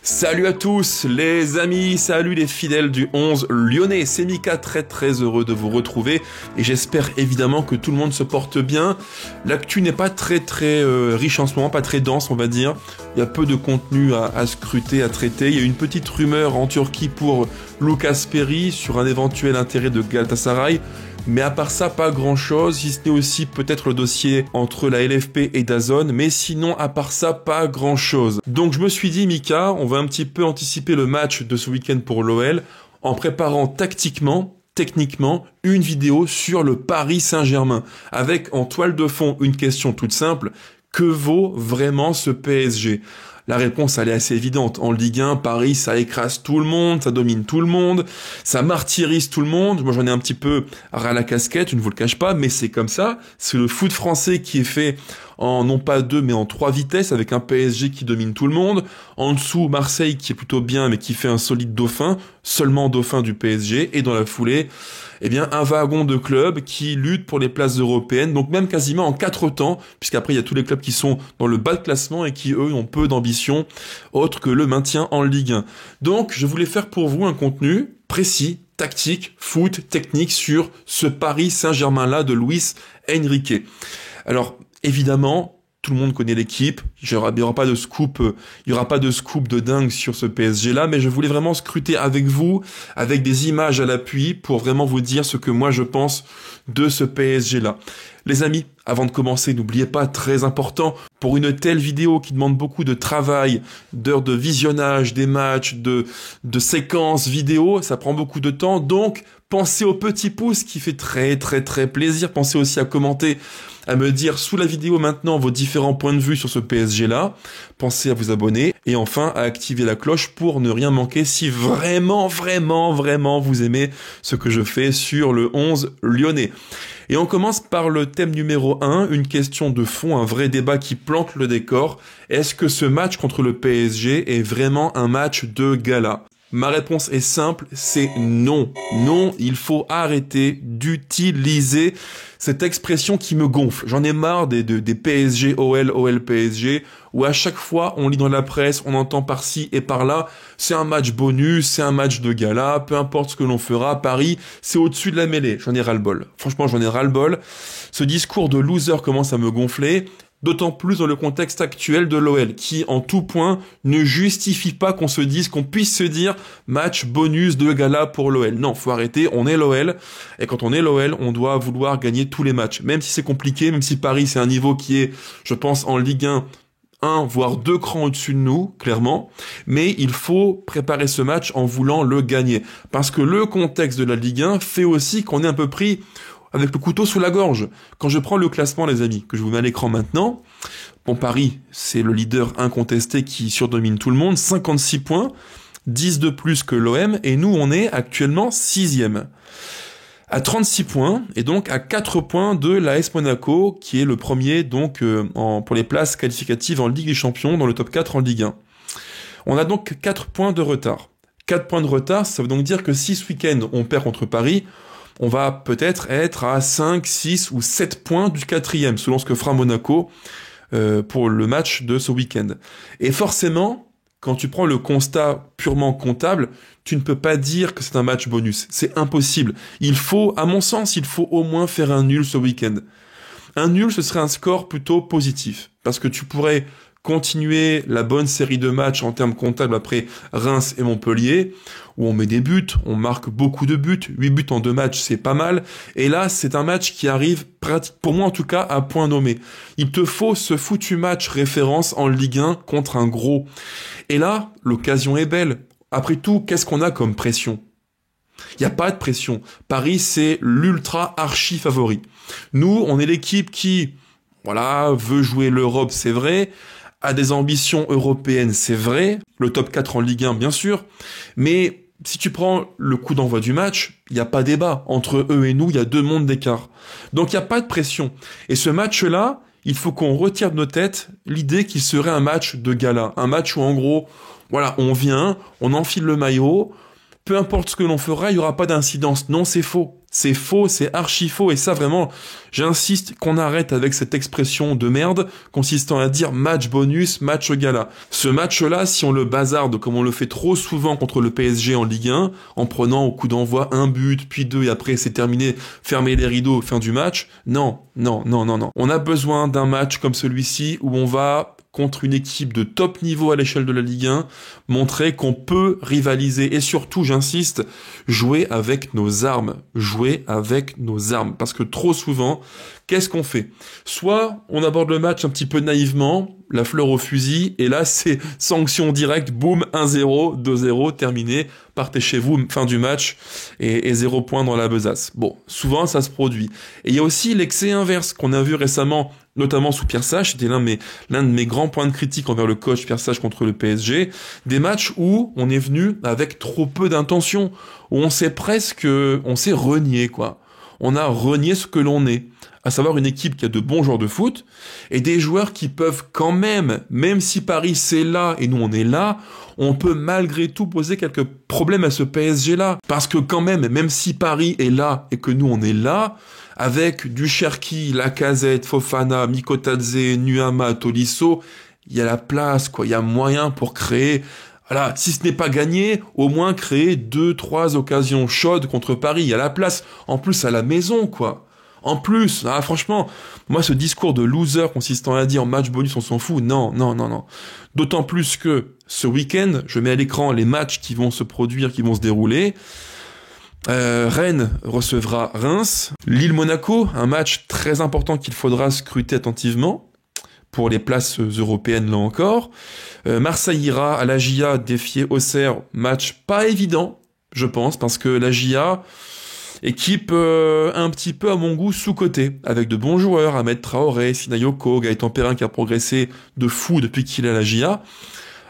Salut à tous les amis, salut les fidèles du 11 lyonnais, c'est Mika, très heureux de vous retrouver et j'espère évidemment que tout le monde se porte bien. L'actu n'est pas très riche en ce moment, pas très dense on va dire, il y a peu de contenu à scruter, à traiter. Il y a une petite rumeur en Turquie pour Lucas Perry sur un éventuel intérêt de Galatasaray. Mais à part ça, pas grand chose, si ce n'est aussi peut-être le dossier entre la LFP et DAZN, mais sinon, à part ça, pas grand chose. Donc je me suis dit, Mika, on va un petit peu anticiper le match de ce week-end pour l'OL, en préparant techniquement, une vidéo sur le Paris Saint-Germain, avec en toile de fond une question toute simple, que vaut vraiment ce PSG ? La réponse, elle est assez évidente. En Ligue 1, Paris, ça écrase tout le monde, ça domine tout le monde, ça martyrise tout le monde. Moi, j'en ai un petit peu ras la casquette, je ne vous le cache pas, mais c'est comme ça. C'est le foot français qui est fait en non pas 2, mais en 3 vitesses, avec un PSG qui domine tout le monde. En dessous, Marseille qui est plutôt bien, mais qui fait un solide dauphin, seulement dauphin du PSG. Et dans la foulée, eh bien, un wagon de clubs qui lutte pour les places européennes, donc même quasiment en 4 temps, puisqu'après il y a tous les clubs qui sont dans le bas de classement et qui, eux, ont peu d'ambition autre que le maintien en Ligue 1. Donc, je voulais faire pour vous un contenu précis, tactique, foot, technique sur ce Paris Saint-Germain-là de Luis Enrique. Alors, évidemment, tout le monde connaît l'équipe, il y aura pas de scoop de dingue sur ce PSG-là, mais je voulais vraiment scruter avec vous, avec des images à l'appui, pour vraiment vous dire ce que moi je pense de ce PSG-là. Les amis, avant de commencer, n'oubliez pas, très important, pour une telle vidéo qui demande beaucoup de travail, d'heures de visionnage des matchs, de séquences vidéo, ça prend beaucoup de temps, donc pensez au petit pouce qui fait très plaisir, pensez aussi à commenter, à me dire sous la vidéo maintenant vos différents points de vue sur ce PSG-là, pensez à vous abonner, et enfin à activer la cloche pour ne rien manquer si vraiment vous aimez ce que je fais sur le 11 lyonnais. Et on commence par le thème numéro 1, une question de fond, un vrai débat qui plante le décor. Est-ce que ce match contre le PSG est vraiment un match de gala ? Ma réponse est simple, c'est non. Non, il faut arrêter d'utiliser cette expression qui me gonfle. J'en ai marre des PSG, OL PSG, où à chaque fois on lit dans la presse, on entend par-ci et par-là, c'est un match bonus, c'est un match de gala, peu importe ce que l'on fera, Paris, c'est au-dessus de la mêlée. J'en ai ras-le-bol. Franchement, j'en ai ras-le-bol. Ce discours de loser commence à me gonfler. D'autant plus dans le contexte actuel de l'OL, qui en tout point ne justifie pas qu'on puisse se dire match bonus de gala pour l'OL. Non, faut arrêter, on est l'OL, et quand on est l'OL, on doit vouloir gagner tous les matchs. Même si c'est compliqué, même si Paris c'est un niveau qui est, je pense, en Ligue 1, voire 2 crans au-dessus de nous, clairement, mais il faut préparer ce match en voulant le gagner. Parce que le contexte de la Ligue 1 fait aussi qu'on est un peu pris avec le couteau sous la gorge. Quand je prends le classement, les amis, que je vous mets à l'écran maintenant, bon, Paris, c'est le leader incontesté qui surdomine tout le monde, 56 points, 10 de plus que l'OM, et nous, on est actuellement 6e. À 36 points, et donc à 4 points de l'AS Monaco, qui est le premier, donc, pour les places qualificatives en Ligue des Champions, dans le top 4 en Ligue 1. On a donc 4 points de retard. 4 points de retard, ça veut donc dire que si ce week-end, on perd contre Paris, on va peut-être être à 5, 6 ou 7 points du 4e, selon ce que fera Monaco pour le match de ce week-end. Et forcément, quand tu prends le constat purement comptable, tu ne peux pas dire que c'est un match bonus. C'est impossible. À mon sens, il faut au moins faire un nul ce week-end. Un nul, ce serait un score plutôt positif, parce que tu pourrais continuer la bonne série de matchs en termes comptables après Reims et Montpellier, où on met des buts, on marque beaucoup de buts, 8 buts en 2 matchs, c'est pas mal, et là, c'est un match qui arrive, pour moi en tout cas, à point nommé. Il te faut ce foutu match référence en Ligue 1 contre un gros. Et là, l'occasion est belle. Après tout, qu'est-ce qu'on a comme pression ? Il n'y a pas de pression. Paris, c'est l'ultra archi favori. Nous, on est l'équipe qui, veut jouer l'Europe, c'est vrai, a des ambitions européennes, c'est vrai, le top 4 en Ligue 1, bien sûr, mais si tu prends le coup d'envoi du match, il n'y a pas débat. Entre eux et nous, il y a 2 mondes d'écart. Donc il n'y a pas de pression. Et ce match-là, il faut qu'on retire de nos têtes l'idée qu'il serait un match de gala. Un match où, en gros, on vient, on enfile le maillot, peu importe ce que l'on fera, il n'y aura pas d'incidence. Non, c'est faux. C'est faux, c'est archi faux, et ça vraiment, j'insiste qu'on arrête avec cette expression de merde consistant à dire match bonus, match gala. Ce match-là, si on le bazarde comme on le fait trop souvent contre le PSG en Ligue 1, en prenant au coup d'envoi un but, puis deux, et après c'est terminé, fermer les rideaux, fin du match, non. On a besoin d'un match comme celui-ci où on va contre une équipe de top niveau à l'échelle de la Ligue 1, montrer qu'on peut rivaliser et surtout, j'insiste, jouer avec nos armes. Jouer avec nos armes. Parce que trop souvent, qu'est-ce qu'on fait? Soit on aborde le match un petit peu naïvement, la fleur au fusil, et là c'est sanction directe, boum, 1-0, 2-0, terminé, partez chez vous, fin du match, et 0 points dans la besace. Bon, souvent ça se produit. Et il y a aussi l'excès inverse qu'on a vu récemment, notamment sous Pierre Sage, c'était l'un de mes grands points de critique envers le coach Pierre Sage contre le PSG, des matchs où on est venu avec trop peu d'intention, où on s'est renié, quoi. On a renié ce que l'on est, à savoir une équipe qui a de bons joueurs de foot, et des joueurs qui peuvent quand même si Paris c'est là et nous on est là, on peut malgré tout poser quelques problèmes à ce PSG-là. Parce que quand même si Paris est là et que nous on est là, avec du Cherki, Lacazette, Fofana, Mikotadze, Nuama, Tolisso, il y a la place, quoi. Il y a moyen pour créer, voilà, si ce n'est pas gagné, au moins créer 2-3 occasions chaudes contre Paris. Il y a la place. En plus, à la maison, quoi. En plus, franchement, moi, ce discours de loser consistant à dire match bonus, on s'en fout. Non. D'autant plus que ce week-end, je mets à l'écran les matchs qui vont se produire, qui vont se dérouler. Rennes recevra Reims. Lille-Monaco, un match très important qu'il faudra scruter attentivement pour les places européennes là encore. Marseille ira à la GIA défier Auxerre, match pas évident, je pense, parce que la GIA, équipe un petit peu à mon goût sous-cotée, avec de bons joueurs, Ahmed Traoré, Sinayoko, Gaëtan Perrin qui a progressé de fou depuis qu'il est à la GIA.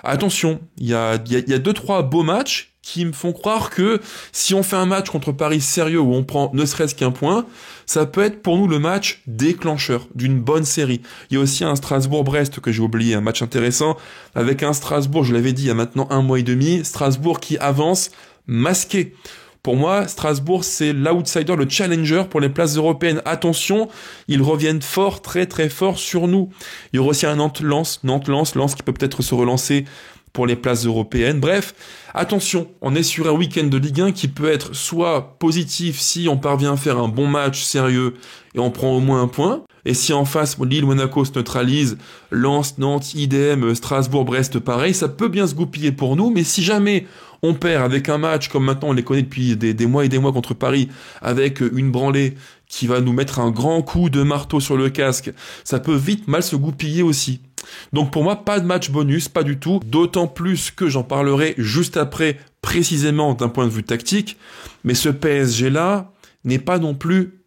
Attention, il y a 2-3 beaux matchs qui me font croire que si on fait un match contre Paris sérieux où on prend ne serait-ce qu'un point, ça peut être pour nous le match déclencheur d'une bonne série. Il y a aussi un Strasbourg-Brest que j'ai oublié, un match intéressant, avec un Strasbourg, je l'avais dit il y a maintenant 1 mois et demi, Strasbourg qui avance masqué. Pour moi, Strasbourg, c'est l'outsider, le challenger pour les places européennes. Attention, ils reviennent fort, très très fort sur nous. Il y aura aussi un Nantes-Lens qui peut peut-être se relancer pour les places européennes. Bref, attention, on est sur un week-end de Ligue 1 qui peut être soit positif si on parvient à faire un bon match sérieux et on prend au moins un point, et si en face Lille-Monaco se neutralise, Lens, Nantes, idem, Strasbourg-Brest pareil, ça peut bien se goupiller pour nous, mais si jamais on perd avec un match comme maintenant on les connaît depuis des mois et des mois contre Paris, avec une branlée qui va nous mettre un grand coup de marteau sur le casque, ça peut vite mal se goupiller aussi. Donc pour moi, pas de match bonus, pas du tout, d'autant plus que j'en parlerai juste après, précisément d'un point de vue tactique, mais ce PSG-là n'est pas non plus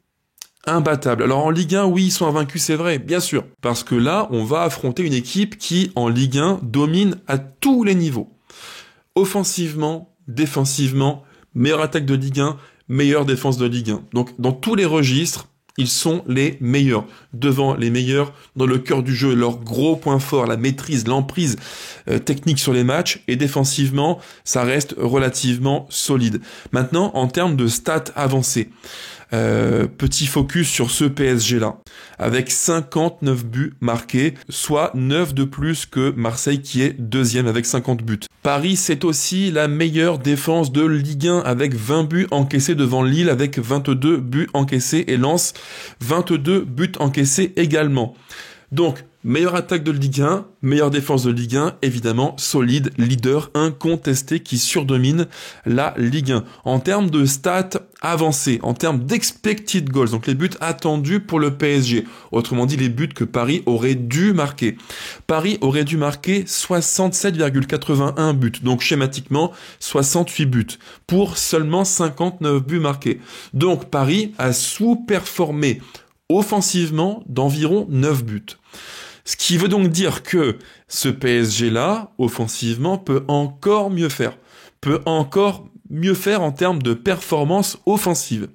imbattable. Alors en Ligue 1, oui, ils sont invaincus, c'est vrai, bien sûr, parce que là, on va affronter une équipe qui, en Ligue 1, domine à tous les niveaux. Offensivement, défensivement, meilleure attaque de Ligue 1, meilleure défense de Ligue 1. Donc dans tous les registres, ils sont les meilleurs, devant les meilleurs, dans le cœur du jeu, leur gros point fort, la maîtrise, l'emprise technique sur les matchs, et défensivement, ça reste relativement solide. Maintenant, en termes de stats avancées, petit focus sur ce PSG-là, avec 59 buts marqués, soit 9 de plus que Marseille qui est deuxième avec 50 buts. Paris, c'est aussi la meilleure défense de Ligue 1 avec 20 buts encaissés devant Lille avec 22 buts encaissés et Lens 22 buts encaissés également. Donc, meilleure attaque de Ligue 1, meilleure défense de Ligue 1, évidemment, solide, leader incontesté qui surdomine la Ligue 1. En termes de stats avancées, en termes d'expected goals, donc les buts attendus pour le PSG, autrement dit les buts que Paris aurait dû marquer. Paris aurait dû marquer 67,81 buts, donc schématiquement 68 buts, pour seulement 59 buts marqués. Donc Paris a sous-performé offensivement d'environ 9 buts. Ce qui veut donc dire que ce PSG-là, offensivement, peut encore mieux faire. Peut encore mieux faire en termes de performance offensive.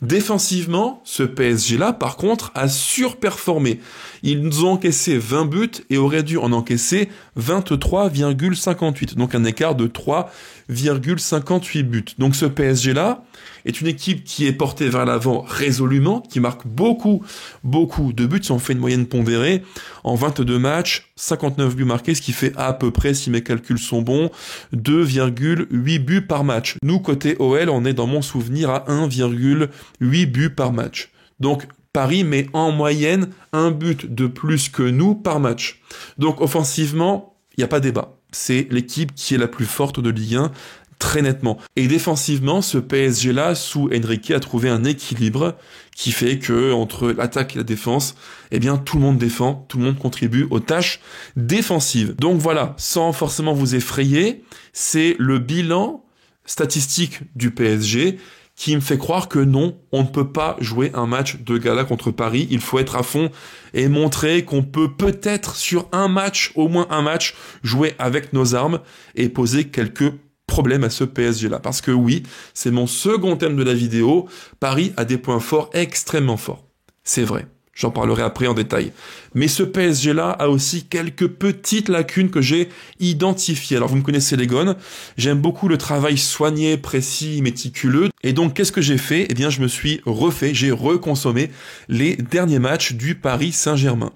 Défensivement, ce PSG-là, par contre, a surperformé. Ils nous ont encaissé 20 buts et auraient dû en encaisser 23,58. Donc un écart de 3,58 buts. Donc ce PSG-là est une équipe qui est portée vers l'avant résolument, qui marque beaucoup de buts. Si on fait une moyenne pondérée, en 22 matchs, 59 buts marqués, ce qui fait à peu près, si mes calculs sont bons, 2,8 buts par match. Nous, côté OL, on est dans mon souvenir à 1,8 buts par match. Donc Paris met en moyenne un but de plus que nous par match. Donc offensivement, il n'y a pas débat. C'est l'équipe qui est la plus forte de Ligue 1, très nettement. Et défensivement, ce PSG-là, sous Enrique, a trouvé un équilibre qui fait que entre l'attaque et la défense, eh bien tout le monde défend, tout le monde contribue aux tâches défensives. Donc voilà, sans forcément vous effrayer, c'est le bilan statistique du PSG qui me fait croire que non, on ne peut pas jouer un match de gala contre Paris. Il faut être à fond et montrer qu'on peut peut-être sur un match, au moins un match, jouer avec nos armes et poser quelques problèmes à ce PSG-là. Parce que oui, c'est mon second thème de la vidéo, Paris a des points forts extrêmement forts. C'est vrai. J'en parlerai après en détail. Mais ce PSG-là a aussi quelques petites lacunes que j'ai identifiées. Alors vous me connaissez les gones, j'aime beaucoup le travail soigné, précis, méticuleux. Et donc qu'est-ce que j'ai fait ? Eh bien je me suis refait, j'ai reconsommé les derniers matchs du Paris Saint-Germain.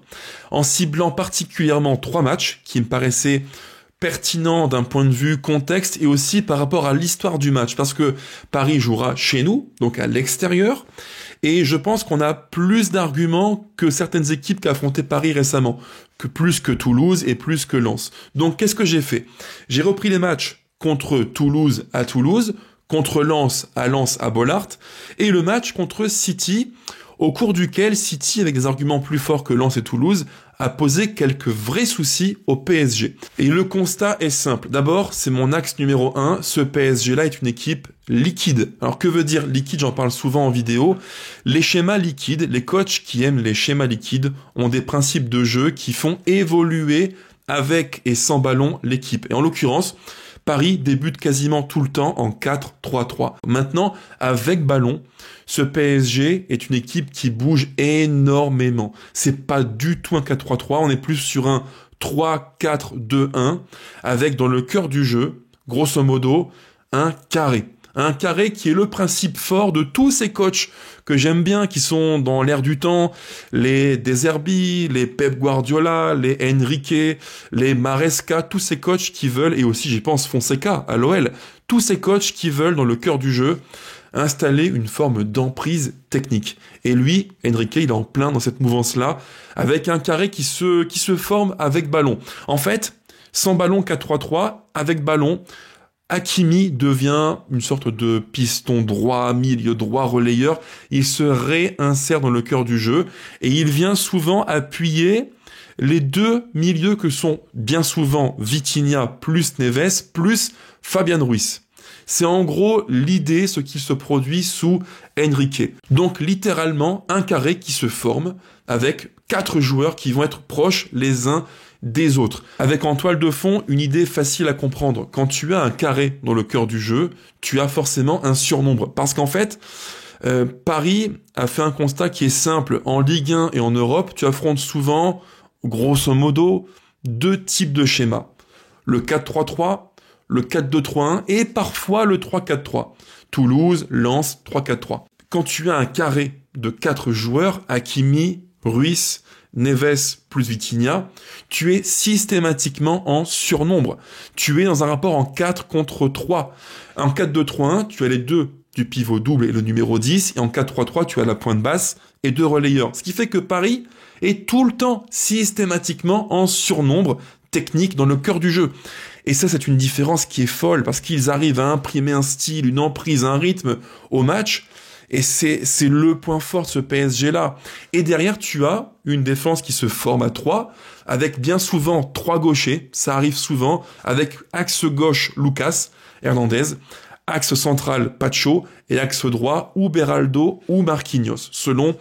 En ciblant particulièrement 3 matchs qui me paraissaient pertinent d'un point de vue contexte et aussi par rapport à l'histoire du match. Parce que Paris jouera chez nous, donc à l'extérieur, et je pense qu'on a plus d'arguments que certaines équipes qui affrontaient Paris récemment, que plus que Toulouse et plus que Lens. Donc qu'est-ce que j'ai fait ? J'ai repris les matchs contre Toulouse à Toulouse, contre Lens à Bollaert, et le match contre City, au cours duquel City, avec des arguments plus forts que Lens et Toulouse, a posé quelques vrais soucis au PSG. Et le constat est simple. D'abord, c'est mon axe numéro 1. Ce PSG-là est une équipe liquide. Alors, que veut dire liquide ? J'en parle souvent en vidéo. Les schémas liquides, les coachs qui aiment les schémas liquides ont des principes de jeu qui font évoluer avec et sans ballon l'équipe. Et en l'occurrence, Paris débute quasiment tout le temps en 4-3-3. Maintenant, avec ballon, ce PSG est une équipe qui bouge énormément. C'est pas du tout un 4-3-3, on est plus sur un 3-4-2-1, avec dans le cœur du jeu, grosso modo, un carré. Un carré qui est le principe fort de tous ces coachs que j'aime bien, qui sont dans l'air du temps, les De Zerbi, les Pep Guardiola, les Enrique, les Maresca, tous ces coachs qui veulent, et aussi j'y pense Fonseca à l'OL, tous ces coachs qui veulent dans le cœur du jeu installer une forme d'emprise technique. Et lui, Enrique, il est en plein dans cette mouvance-là, avec un carré qui se forme avec ballon. En fait, sans ballon 4-3-3, avec ballon, Hakimi devient une sorte de piston droit, milieu droit, relayeur. Il se réinsère dans le cœur du jeu et il vient souvent appuyer les deux milieux que sont bien souvent Vitinha plus Neves plus Fabian Ruiz. C'est en gros l'idée, ce qui se produit sous Enrique. Donc littéralement un carré qui se forme avec 4 joueurs qui vont être proches les uns des autres. Avec en toile de fond une idée facile à comprendre. Quand tu as un carré dans le cœur du jeu, tu as forcément un surnombre. Parce qu'en fait, Paris a fait un constat qui est simple. En Ligue 1 et en Europe, tu affrontes souvent, grosso modo, 2 types de schémas. Le 4-3-3, le 4-2-3-1 et parfois le 3-4-3. Toulouse, Lens, 3-4-3. Quand tu as un carré de 4 joueurs, Hakimi, Ruiz, Neves plus Vitinha, tu es systématiquement en surnombre. Tu es dans un rapport en 4 contre 3. En 4-2-3-1, tu as les 2 du pivot double et le numéro 10, et en 4-3-3, tu as la pointe basse et 2 relayeurs. Ce qui fait que Paris est tout le temps systématiquement en surnombre technique dans le cœur du jeu. Et ça, c'est une différence qui est folle, parce qu'ils arrivent à imprimer un style, une emprise, un rythme au match. Et c'est le point fort de ce PSG-là. Et derrière, tu as une défense qui se forme à 3, avec bien souvent 3 gauchers, ça arrive souvent, avec axe gauche Lucas Hernandez, axe central Pacho, et axe droit ou Beraldo ou Marquinhos, selon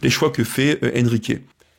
les choix que fait Enrique.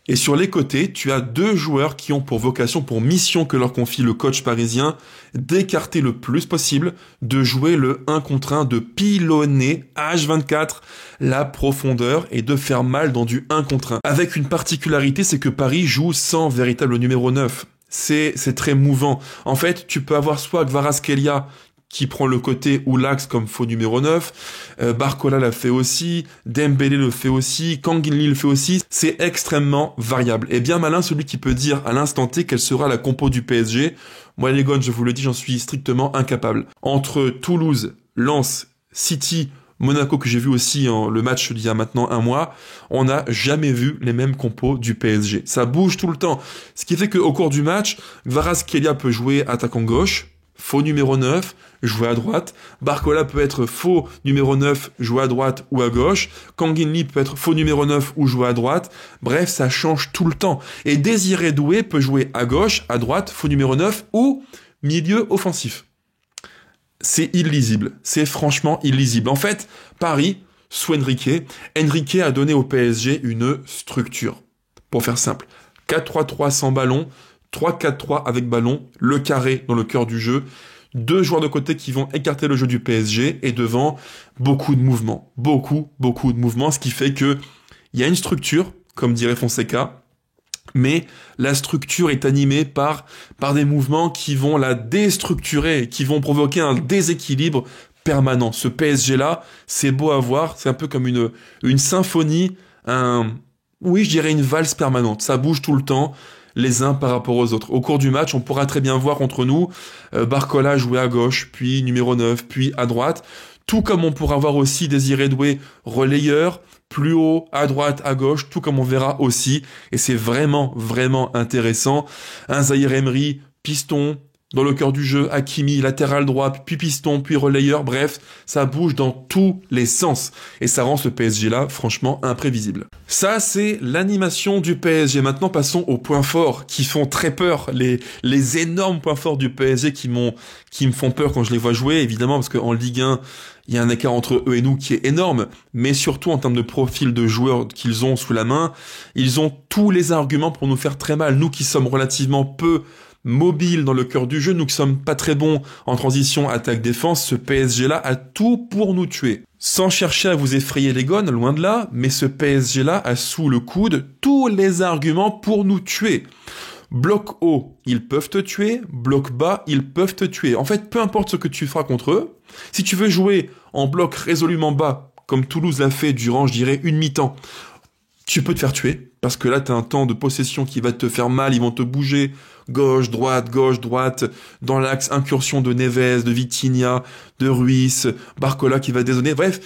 Et sur les côtés, tu as 2 joueurs qui ont pour vocation, pour mission que leur confie le coach parisien, d'écarter le plus possible, de jouer le 1 contre 1, de pilonner H24 la profondeur et de faire mal dans du 1 contre 1. Avec une particularité, c'est que Paris joue sans véritable numéro 9. c'est très mouvant. En fait, tu peux avoir soit Kvaratskhelia qui prend le côté ou l'axe comme faux numéro 9, Barcola l'a fait aussi, Dembélé le fait aussi, Kang In-lee le fait aussi, c'est extrêmement variable. Et bien malin celui qui peut dire à l'instant T quelle sera la compo du PSG. Moi les gars, je vous le dis, j'en suis strictement incapable. Entre Toulouse, Lens, City, Monaco que j'ai vu aussi le match d'il y a maintenant un mois, on n'a jamais vu les mêmes compos du PSG. Ça bouge tout le temps. Ce qui fait qu'au cours du match, Kvaratskhelia peut jouer attaquant gauche, faux numéro 9, jouer à droite. Barcola peut être faux numéro 9, jouer à droite ou à gauche. Kang In-lee peut être faux numéro 9 ou jouer à droite. Bref, ça change tout le temps. Et Désiré Doué peut jouer à gauche, à droite, faux numéro 9 ou milieu offensif. C'est illisible. C'est franchement illisible. En fait, Paris, sous Enrique a donné au PSG une structure. Pour faire simple, 4-3-3 sans ballon, 3-4-3 avec ballon, le carré dans le cœur du jeu, 2 joueurs de côté qui vont écarter le jeu du PSG et devant, beaucoup de mouvements. Beaucoup de mouvements, ce qui fait que il y a une structure, comme dirait Fonseca, mais la structure est animée par des mouvements qui vont la déstructurer, qui vont provoquer un déséquilibre permanent. Ce PSG-là, c'est beau à voir, c'est un peu comme une symphonie, oui, je dirais une valse permanente. Ça bouge tout le temps, les uns par rapport aux autres. Au cours du match, on pourra très bien voir contre nous, Barcola jouer à gauche, puis numéro 9, puis à droite, tout comme on pourra voir aussi Désiré Doué relayeur, plus haut, à droite, à gauche, tout comme on verra aussi, et c'est vraiment intéressant. Un Zahir Emery, piston, dans le cœur du jeu, Hakimi, latéral droit, puis piston, puis relayeur, bref, ça bouge dans tous les sens. Et ça rend ce PSG-là, franchement, imprévisible. Ça, c'est l'animation du PSG. Maintenant, passons aux points forts qui font très peur. Les énormes points forts du PSG qui me font peur quand je les vois jouer, évidemment, parce qu'en Ligue 1, il y a un écart entre eux et nous qui est énorme, mais surtout en termes de profil de joueurs qu'ils ont sous la main, ils ont tous les arguments pour nous faire très mal. Nous qui sommes relativement peu mobiles dans le cœur du jeu, nous qui sommes pas très bons en transition attaque-défense, ce PSG-là a tout pour nous tuer. Sans chercher à vous effrayer les gones, loin de là, mais ce PSG-là a sous le coude tous les arguments pour nous tuer. Bloc haut, ils peuvent te tuer. Bloc bas, ils peuvent te tuer. En fait, peu importe ce que tu feras contre eux, si tu veux jouer en bloc résolument bas, comme Toulouse l'a fait durant, je dirais, une mi-temps, tu peux te faire tuer, parce que là, t'as un temps de possession qui va te faire mal, ils vont te bouger gauche, droite, dans l'axe, incursion de Neves, de Vitinha, de Ruiz, Barcola qui va dézonner, bref,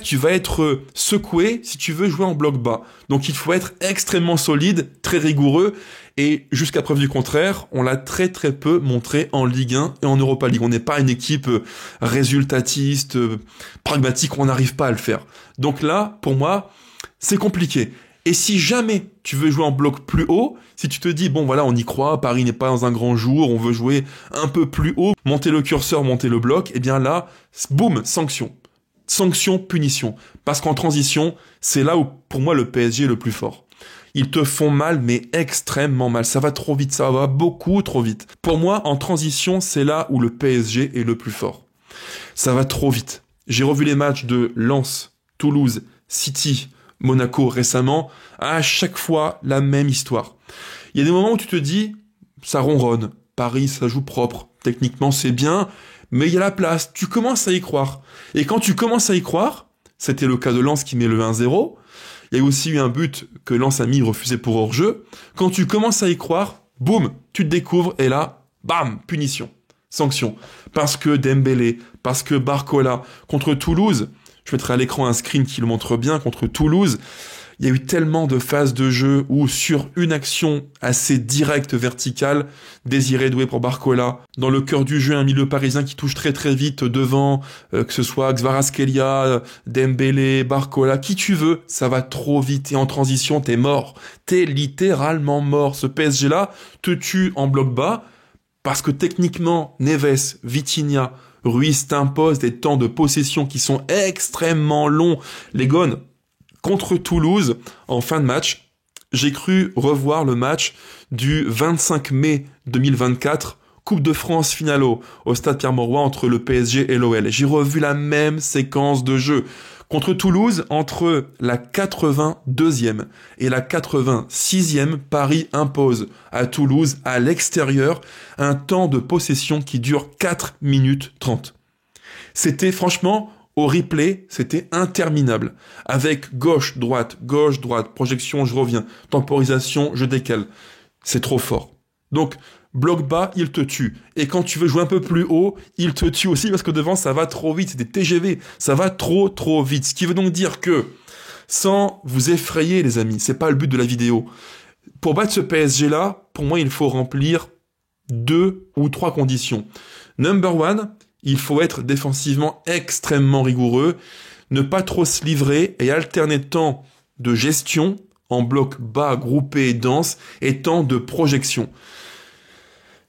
tu vas être secoué si tu veux jouer en bloc bas. Donc il faut être extrêmement solide, très rigoureux, et jusqu'à preuve du contraire, on l'a très peu montré en Ligue 1 et en Europa League. On n'est pas une équipe résultatiste, pragmatique, on n'arrive pas à le faire. Donc là, pour moi, c'est compliqué. Et si jamais tu veux jouer en bloc plus haut, si tu te dis, bon voilà, on y croit, Paris n'est pas dans un grand jour, on veut jouer un peu plus haut, monter le curseur, monter le bloc, et bien là, boum, sanction. Sanction, punition. Parce qu'en transition, c'est là où, pour moi, le PSG est le plus fort. Ils te font mal, mais extrêmement mal. Ça va trop vite, ça va beaucoup trop vite. Pour moi, en transition, c'est là où le PSG est le plus fort. Ça va trop vite. J'ai revu les matchs de Lens, Toulouse, City, Monaco récemment, à chaque fois la même histoire. Il y a des moments où tu te dis, ça ronronne, Paris ça joue propre, techniquement c'est bien, mais il y a la place, tu commences à y croire. Et quand tu commences à y croire, c'était le cas de Lens qui met le 1-0, il y a aussi eu un but que Lens a mis refusé pour hors-jeu, quand tu commences à y croire, boum, tu te découvres et là, bam, punition, sanction. Parce que Dembélé, parce que Barcola, contre Toulouse, je mettrai à l'écran un screen qui le montre bien, contre Toulouse, il y a eu tellement de phases de jeu où sur une action assez directe, verticale, Désiré Doué pour Barcola, dans le cœur du jeu, un milieu parisien qui touche très vite devant, que ce soit Kvaratskhelia, Dembélé, Barcola, qui tu veux, ça va trop vite et en transition, t'es mort. T'es littéralement mort. Ce PSG-là te tue en bloc bas parce que techniquement, Neves, Vitinha, Ruiz t'impose des temps de possession qui sont extrêmement longs. Les Gones, contre Toulouse, en fin de match, j'ai cru revoir le match du 25 mai 2024, Coupe de France finale au stade Pierre-Mauroy entre le PSG et l'OL. J'ai revu la même séquence de jeu. Contre Toulouse, entre la 82e et la 86e, Paris impose à Toulouse, à l'extérieur, un temps de possession qui dure 4 minutes 30. C'était franchement, au replay, c'était interminable. Avec gauche, droite, projection, je reviens, temporisation, je décale. C'est trop fort. Donc, bloc bas, il te tue. Et quand tu veux jouer un peu plus haut, il te tue aussi parce que devant, ça va trop vite. C'est des TGV. Ça va trop vite. Ce qui veut donc dire que, sans vous effrayer, les amis, c'est pas le but de la vidéo. Pour battre ce PSG-là, pour moi, il faut remplir 2 ou 3 conditions. Number 1, il faut être défensivement extrêmement rigoureux, ne pas trop se livrer et alterner temps de gestion en bloc bas, groupé et dense, et temps de projection.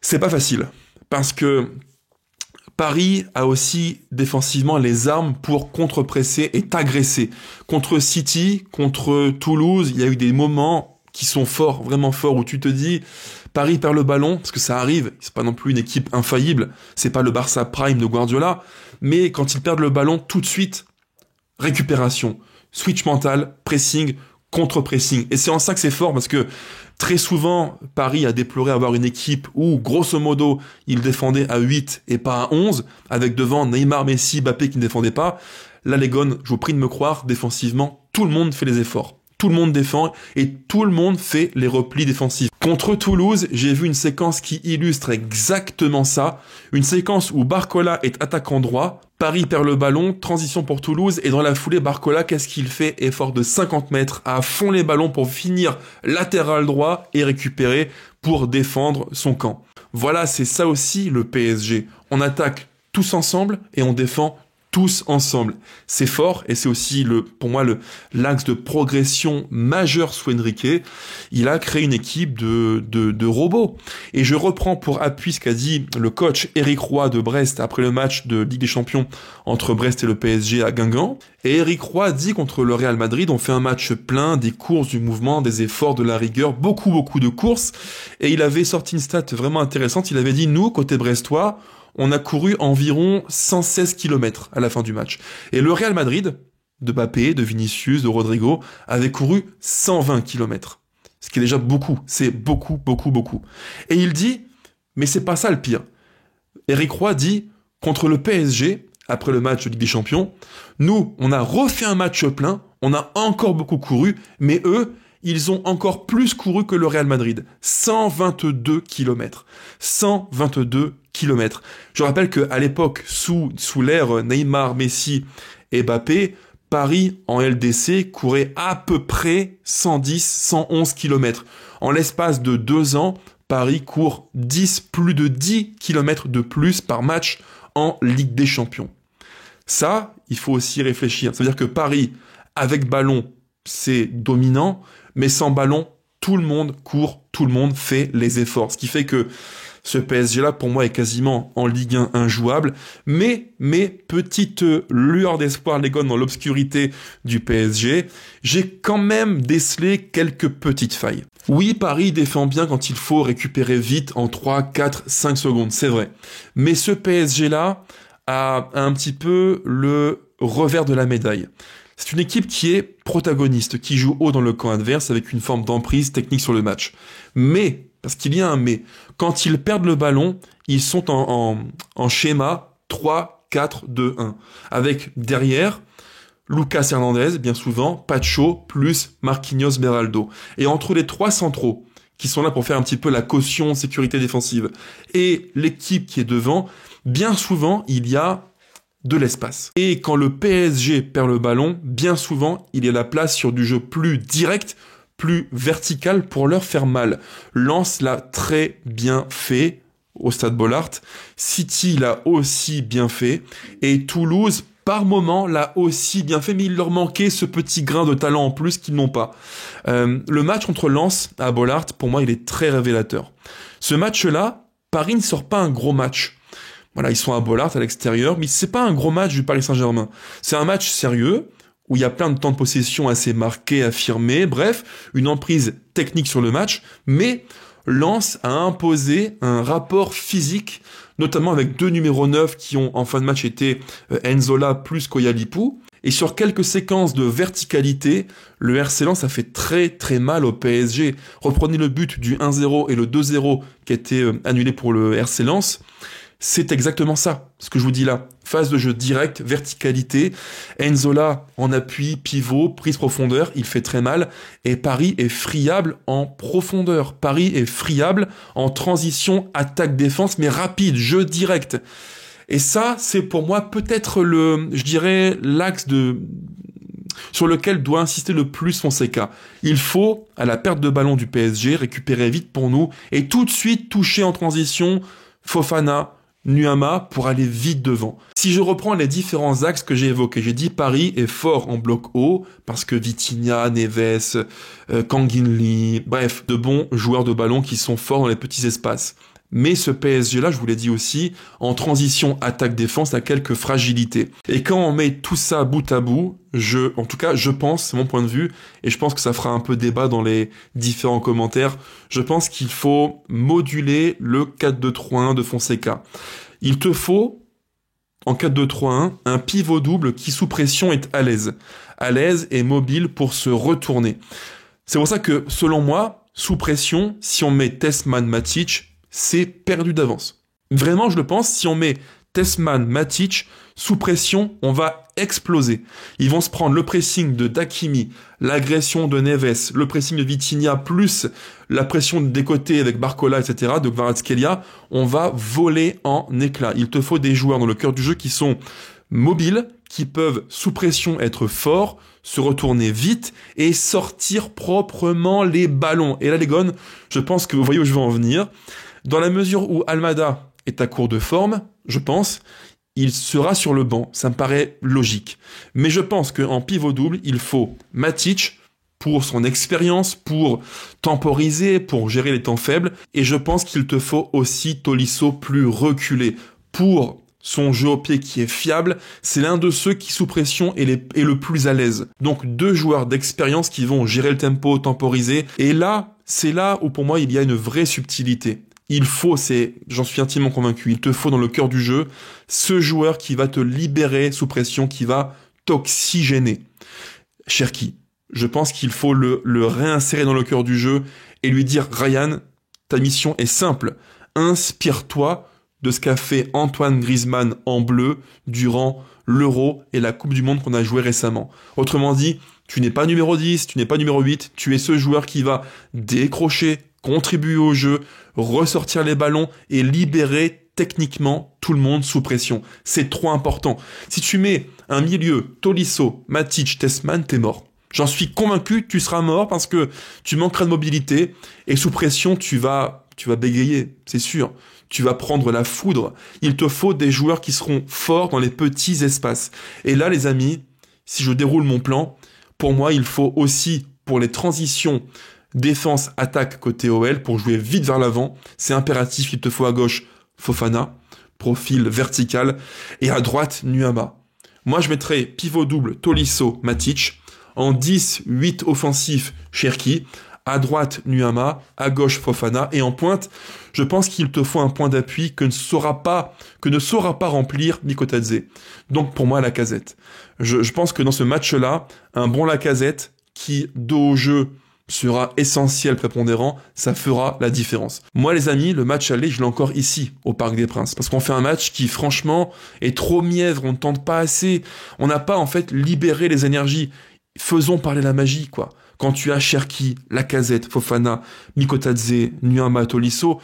C'est pas facile, parce que Paris a aussi défensivement les armes pour contre-presser et t'agresser. Contre City, contre Toulouse, il y a eu des moments qui sont forts, vraiment forts, où tu te dis, Paris perd le ballon, parce que ça arrive, c'est pas non plus une équipe infaillible, c'est pas le Barça Prime de Guardiola, mais quand ils perdent le ballon, tout de suite, récupération, switch mental, pressing, contre-pressing. Et c'est en ça que c'est fort, parce que très souvent, Paris a déploré avoir une équipe où, grosso modo, il défendait à 8 et pas à 11, avec devant Neymar, Messi, Mbappé qui ne défendaient pas. Là, les Gones, je vous prie de me croire, défensivement, tout le monde fait les efforts. Tout le monde défend et tout le monde fait les replis défensifs. Contre Toulouse, j'ai vu une séquence qui illustre exactement ça. Une séquence où Barcola est attaquant droit, Paris perd le ballon, transition pour Toulouse, et dans la foulée, Barcola, qu'est-ce qu'il fait? Effort de 50 mètres, à fond les ballons pour finir latéral droit et récupérer pour défendre son camp. Voilà, c'est ça aussi le PSG. On attaque tous ensemble et on défend tous ensemble. C'est fort et c'est aussi pour moi l'axe de progression majeur sous Enrique. Il a créé une équipe de robots. Et je reprends pour appui ce qu'a dit le coach Éric Roy de Brest après le match de Ligue des Champions entre Brest et le PSG à Guingamp. Et Éric Roy dit contre le Real Madrid, on fait un match plein, des courses, du mouvement, des efforts, de la rigueur, beaucoup de courses. Et il avait sorti une stat vraiment intéressante. Il avait dit, nous, côté brestois, on a couru environ 116 km à la fin du match. Et le Real Madrid, de Mbappé, de Vinicius, de Rodrigo, avait couru 120 km. Ce qui est déjà beaucoup. C'est beaucoup. Et il dit, mais c'est pas ça le pire. Éric Roy dit, contre le PSG, après le match de Ligue des Champions, nous, on a refait un match plein, on a encore beaucoup couru, mais eux, ils ont encore plus couru que le Real Madrid. 122 km. 122 km. Je rappelle qu'à l'époque, sous l'ère Neymar, Messi et Mbappé, Paris, en LDC, courait à peu près 110, 111 km. En l'espace de 2 ans, Paris court plus de 10 km de plus par match en Ligue des Champions. Ça, il faut aussi réfléchir. Ça veut dire que Paris, avec ballon, c'est dominant, mais sans ballon, tout le monde court, tout le monde fait les efforts. Ce qui fait que ce PSG-là, pour moi, est quasiment en Ligue 1 injouable. Mais petite lueur d'espoir, les gars, dans l'obscurité du PSG, j'ai quand même décelé quelques petites failles. Oui, Paris défend bien quand il faut récupérer vite en 3, 4, 5 secondes, c'est vrai. Mais ce PSG-là a un petit peu le revers de la médaille. C'est une équipe qui est protagoniste, qui joue haut dans le camp adverse avec une forme d'emprise technique sur le match. Mais, parce qu'il y a un mais, quand ils perdent le ballon, ils sont en schéma 3-4-2-1. Avec derrière, Lucas Hernandez, bien souvent, Pacho, plus Marquinhos Beraldo. Et entre les 3 centraux, qui sont là pour faire un petit peu la caution sécurité défensive, et l'équipe qui est devant, bien souvent, il y a de l'espace. Et quand le PSG perd le ballon, bien souvent, il y a la place sur du jeu plus direct, plus vertical pour leur faire mal. Lens l'a très bien fait au Stade Bollaert. City l'a aussi bien fait. Et Toulouse, par moment, l'a aussi bien fait, mais il leur manquait ce petit grain de talent en plus qu'ils n'ont pas. Le match contre Lens à Bollaert, pour moi, il est très révélateur. Ce match-là, Paris ne sort pas un gros match. Voilà, ils sont à Bollaert, à l'extérieur, mais c'est pas un gros match du Paris Saint-Germain. C'est un match sérieux, où il y a plein de temps de possession assez marqués, affirmés, bref, une emprise technique sur le match, mais Lens a imposé un rapport physique, notamment avec 2 numéros 9 qui ont en fin de match été Enzola plus Koyalipou, Et sur quelques séquences de verticalité, le RC Lens a fait très très mal au PSG. Reprenez le but du 1-0 et le 2-0 qui a été annulé pour le RC Lens. C'est exactement ça, ce que je vous dis là. Phase de jeu direct, verticalité, Nzola en appui, pivot, prise profondeur, il fait très mal. Et Paris est friable en profondeur. Paris est friable en transition, attaque, défense, mais rapide, jeu direct. Et ça, c'est pour moi peut-être l'axe sur lequel doit insister le plus Fonseca. Il faut, à la perte de ballon du PSG, récupérer vite pour nous et tout de suite toucher en transition Fofana, Nuama pour aller vite devant. Si je reprends les différents axes que j'ai évoqués, j'ai dit Paris est fort en bloc haut parce que Vitinha, Neves, Kanginli, bref, de bons joueurs de ballon qui sont forts dans les petits espaces. Mais ce PSG-là, je vous l'ai dit aussi, en transition attaque-défense, a quelques fragilités. Et quand on met tout ça bout à bout, en tout cas, je pense, c'est mon point de vue, et je pense que ça fera un peu débat dans les différents commentaires, je pense qu'il faut moduler le 4-2-3-1 de Fonseca. Il te faut, en 4-2-3-1, un pivot double qui, sous pression, est à l'aise et mobile pour se retourner. C'est pour ça que, selon moi, sous pression, si on met Tessman-Matic, c'est perdu d'avance. Vraiment, je le pense, si on met Tessman, Matic, sous pression, on va exploser. Ils vont se prendre le pressing de Dakimi, l'agression de Neves, le pressing de Vitinha, plus la pression des côtés avec Barcola, etc., de Kvaratskhelia, on va voler en éclats. Il te faut des joueurs dans le cœur du jeu qui sont mobiles, qui peuvent, sous pression, être forts, se retourner vite et sortir proprement les ballons. Et là, les gones, je pense que vous voyez où je veux en venir. Dans la mesure où Almada est à court de forme, je pense, il sera sur le banc. Ça me paraît logique. Mais je pense qu'en pivot double, il faut Matic pour son expérience, pour temporiser, pour gérer les temps faibles. Et je pense qu'il te faut aussi Tolisso plus reculé pour son jeu au pied qui est fiable. C'est l'un de ceux qui, sous pression, est le plus à l'aise. Donc, deux joueurs d'expérience qui vont gérer le tempo, temporiser. Et là, c'est là où pour moi, il y a une vraie subtilité. Il faut, j'en suis intimement convaincu, il te faut dans le cœur du jeu ce joueur qui va te libérer sous pression, qui va t'oxygéner. Cherki, je pense qu'il faut le réinsérer dans le cœur du jeu et lui dire « Ryan, ta mission est simple. Inspire-toi de ce qu'a fait Antoine Griezmann en bleu durant l'Euro et la Coupe du Monde qu'on a joué récemment. Autrement dit, tu n'es pas numéro 10, tu n'es pas numéro 8, tu es ce joueur qui va décrocher, contribuer au jeu, ressortir les ballons et libérer techniquement tout le monde sous pression. C'est trop important. Si tu mets un milieu Tolisso, Matic, Tessman, t'es mort. J'en suis convaincu, tu seras mort parce que tu manqueras de mobilité et sous pression, tu vas bégayer, c'est sûr. Tu vas prendre la foudre. Il te faut des joueurs qui seront forts dans les petits espaces. Et là, les amis, si je déroule mon plan, pour moi, il faut aussi, pour les transitions défense-attaque côté OL, pour jouer vite vers l'avant, c'est impératif, il te faut à gauche Fofana, profil vertical, et à droite, Nuama. Moi, je mettrais pivot double Tolisso, Matic, en 10-8 offensif, Cherki, à droite, Nuama, à gauche, Fofana, et en pointe, je pense qu'il te faut un point d'appui que ne saura pas remplir Mikotadze. Donc, pour moi, Lacazette. Je pense que dans ce match-là, un bon Lacazette, qui, dos au jeu, sera essentiel, prépondérant, ça fera la différence. Moi, les amis, le match aller, je l'ai encore ici, au Parc des Princes, parce qu'on fait un match qui, franchement, est trop mièvre, on ne tente pas assez, on n'a pas, en fait, libéré les énergies. Faisons parler la magie, quoi. Quand tu as Cherki, Lacazette, Fofana, Mikotadze, Nuama, Tolisso,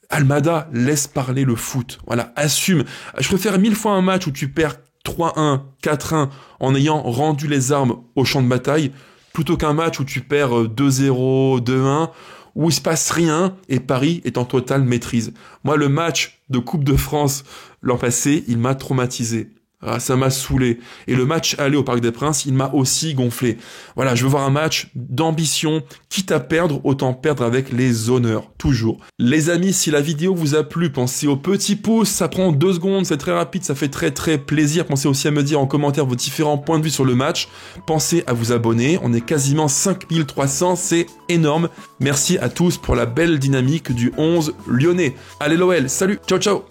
Almada, laisse parler le foot. Voilà, assume. Je préfère 1000 fois un match où tu perds 3-1, 4-1, en ayant rendu les armes au champ de bataille, plutôt qu'un match où tu perds 2-0, 2-1, où il se passe rien et Paris est en totale maîtrise. Moi, le match de Coupe de France l'an passé, il m'a traumatisé. Ah, ça m'a saoulé. Et le match aller au Parc des Princes, il m'a aussi gonflé. Voilà, je veux voir un match d'ambition. Quitte à perdre, autant perdre avec les honneurs. Toujours. Les amis, si la vidéo vous a plu, pensez au petit pouce. Ça prend 2 secondes, c'est très rapide, ça fait très très plaisir. Pensez aussi à me dire en commentaire vos différents points de vue sur le match. Pensez à vous abonner. On est quasiment 5300, c'est énorme. Merci à tous pour la belle dynamique du 11 lyonnais. Allez l'OL, salut, ciao ciao.